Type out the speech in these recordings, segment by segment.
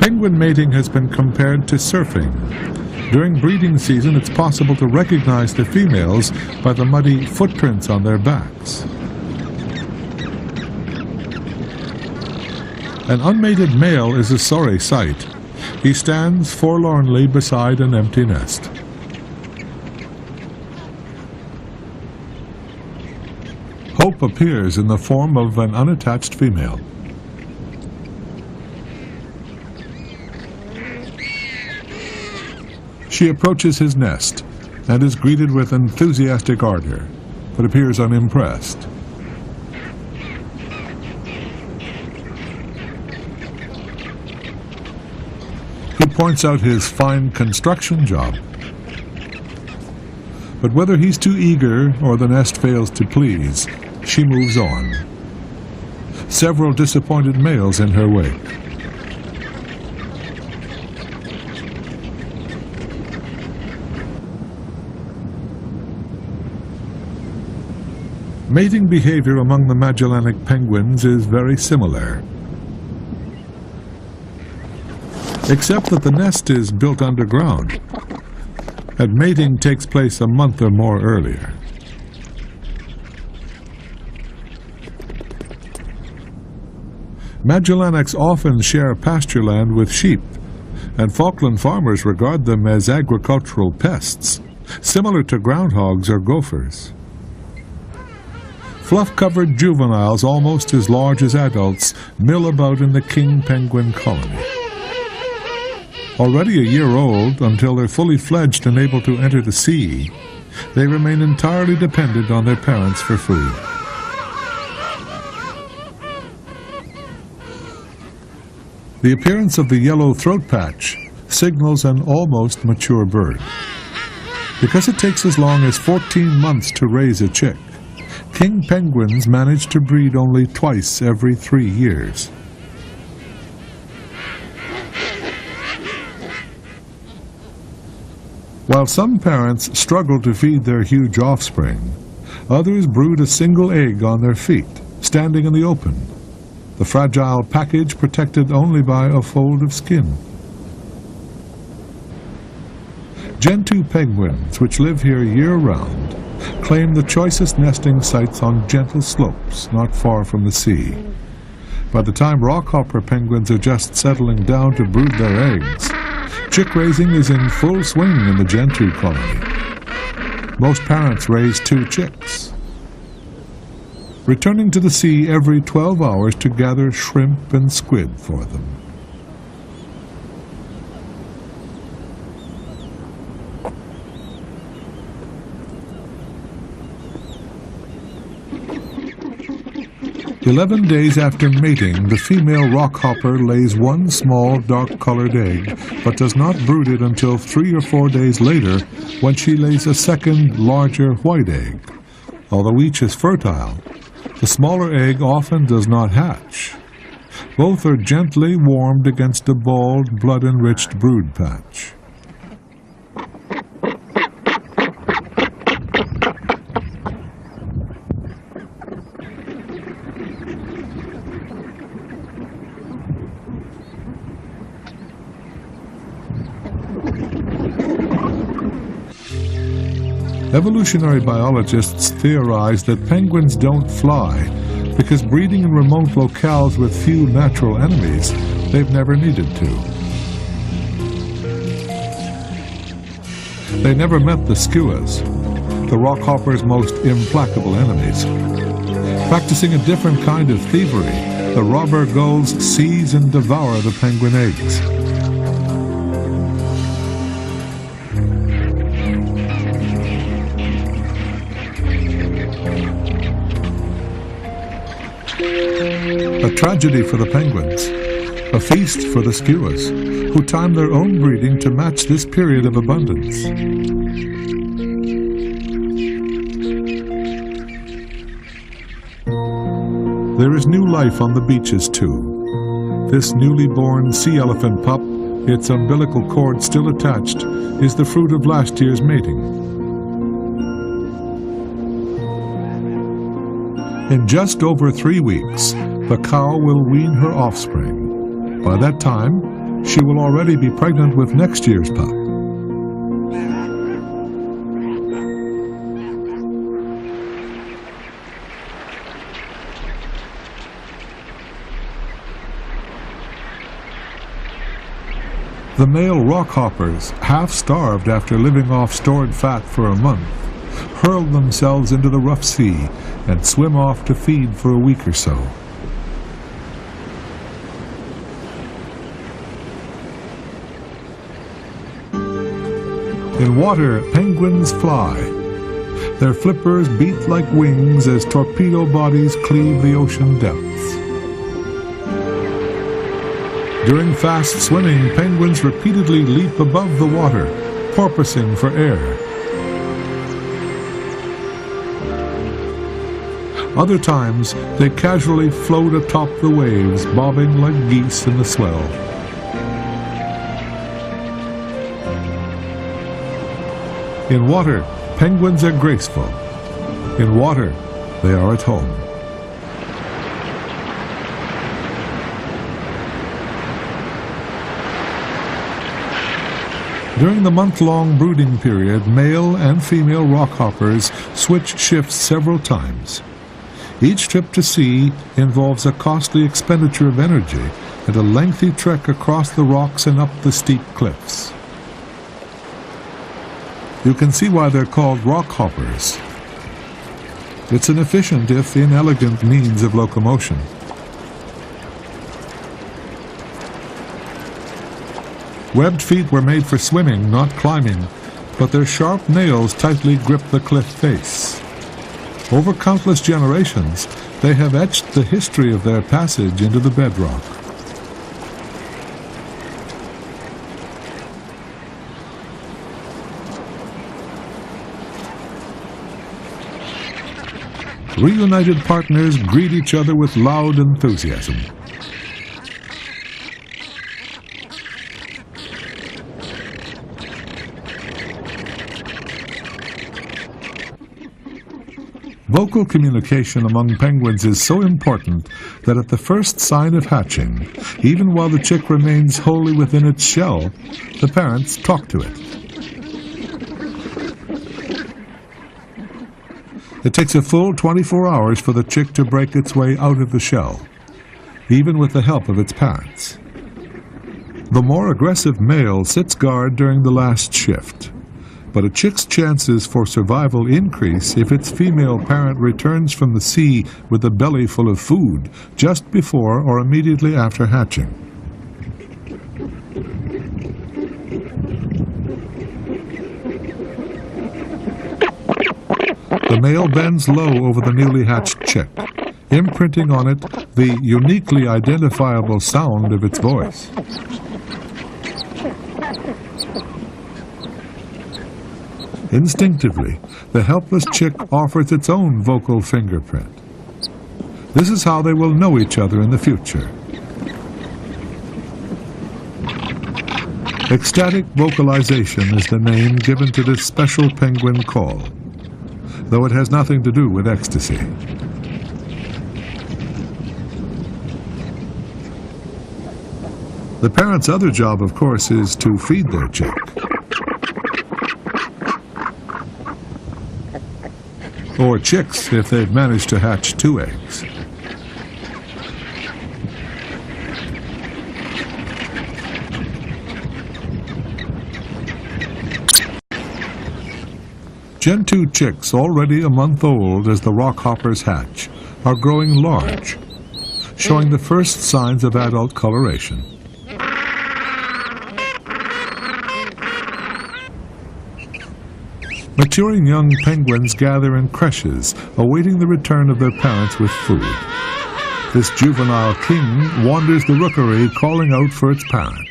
Penguin mating has been compared to surfing. During breeding season, it's possible to recognize the females by the muddy footprints on their backs. An unmated male is a sorry sight. He stands forlornly beside an empty nest. Hope appears in the form of an unattached female. She approaches his nest and is greeted with enthusiastic ardor, but appears unimpressed. He points out his fine construction job. But whether he's too eager or the nest fails to please, she moves on. Several disappointed males in her wake. Mating behavior among the Magellanic penguins is very similar, except that the nest is built underground, and mating takes place a month or more earlier. Magellanics often share pasture land with sheep, and Falkland farmers regard them as agricultural pests, similar to groundhogs or gophers. Fluff-covered juveniles, almost as large as adults, mill about in the king penguin colony. Already a year old, until they're fully fledged and able to enter the sea, they remain entirely dependent on their parents for food. The appearance of the yellow throat patch signals an almost mature bird. Because it takes as long as 14 months to raise a chick, king penguins manage to breed only twice every 3 years. While some parents struggle to feed their huge offspring, others brood a single egg on their feet, standing in the open, the fragile package protected only by a fold of skin. Gentoo penguins, which live here year-round, claim the choicest nesting sites on gentle slopes not far from the sea. By the time rockhopper penguins are just settling down to brood their eggs, chick raising is in full swing in the Gentoo colony. Most parents raise 2 chicks, returning to the sea every 12 hours to gather shrimp and squid for them. "11 days after mating, the female rockhopper lays one small dark-colored egg, but does not brood it until 3 or 4 days later, when she lays a second, larger white egg. Although each is fertile, the smaller egg often does not hatch. Both are gently warmed against a bald, blood-enriched brood patch. Evolutionary biologists theorize that penguins don't fly because breeding in remote locales with few natural enemies, they've never needed to. They never met the skuas, the rockhopper's most implacable enemies. Practicing a different kind of thievery, the robber gulls seize and devour the penguin eggs. A tragedy for the penguins, a feast for the skuas, who time their own breeding to match this period of abundance. There is new life on the beaches too. This newly born sea elephant pup, its umbilical cord still attached, is the fruit of last year's mating. In just over 3 weeks, the cow will wean her offspring. By that time, she will already be pregnant with next year's pup. The male rockhoppers, half-starved after living off stored fat for a month, hurl themselves into the rough sea and swim off to feed for a week or so. In water, penguins fly. Their flippers beat like wings as torpedo bodies cleave the ocean depths. During fast swimming, penguins repeatedly leap above the water, porpoising for air. Other times, they casually float atop the waves, bobbing like geese in the swell. In water, penguins are graceful. In water, they are at home. During the month-long brooding period, male and female rockhoppers switch shifts several times. Each trip to sea involves a costly expenditure of energy and a lengthy trek across the rocks and up the steep cliffs. You can see why they're called rockhoppers. It's an efficient, if inelegant, means of locomotion. Webbed feet were made for swimming, not climbing, but their sharp nails tightly grip the cliff face. Over countless generations, they have etched the history of their passage into the bedrock. Reunited partners greet each other with loud enthusiasm. Vocal communication among penguins is so important that at the first sign of hatching, even while the chick remains wholly within its shell, the parents talk to it. It takes a full 24 hours for the chick to break its way out of the shell, even with the help of its parents. The more aggressive male sits guard during the last shift, but a chick's chances for survival increase if its female parent returns from the sea with a belly full of food just before or immediately after hatching. The male bends low over the newly hatched chick, imprinting on it the uniquely identifiable sound of its voice. Instinctively, the helpless chick offers its own vocal fingerprint. This is how they will know each other in the future. Ecstatic vocalization is the name given to this special penguin call, though it has nothing to do with ecstasy. The parent's other job, of course, is to feed their chick. Or chicks if they've managed to hatch 2 eggs. Gen 2 chicks, already a month old as the rockhoppers hatch, are growing large, showing the first signs of adult coloration. Maturing young penguins gather in creches, awaiting the return of their parents with food. This juvenile king wanders the rookery, calling out for its parent.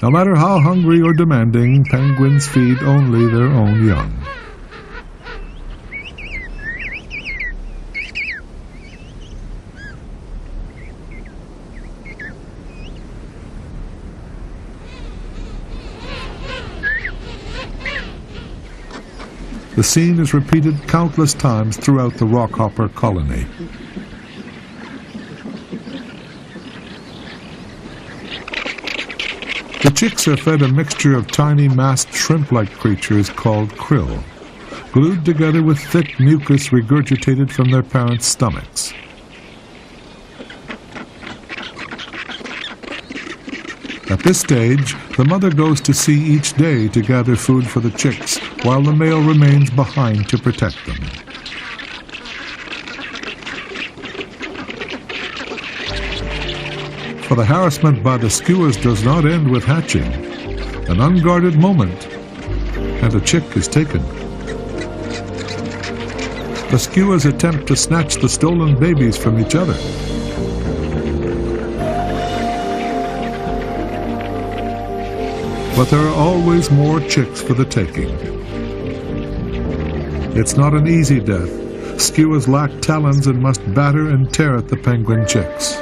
No matter how hungry or demanding, penguins feed only their own young. The scene is repeated countless times throughout the rockhopper colony. The chicks are fed a mixture of tiny masked shrimp-like creatures called krill, glued together with thick mucus regurgitated from their parents' stomachs. At this stage, the mother goes to sea each day to gather food for the chicks, while the male remains behind to protect them. For the harassment by the skuas does not end with hatching. An unguarded moment, and a chick is taken. The skuas attempt to snatch the stolen babies from each other. But there are always more chicks for the taking. It's not an easy death. Skuas lack talons and must batter and tear at the penguin chicks.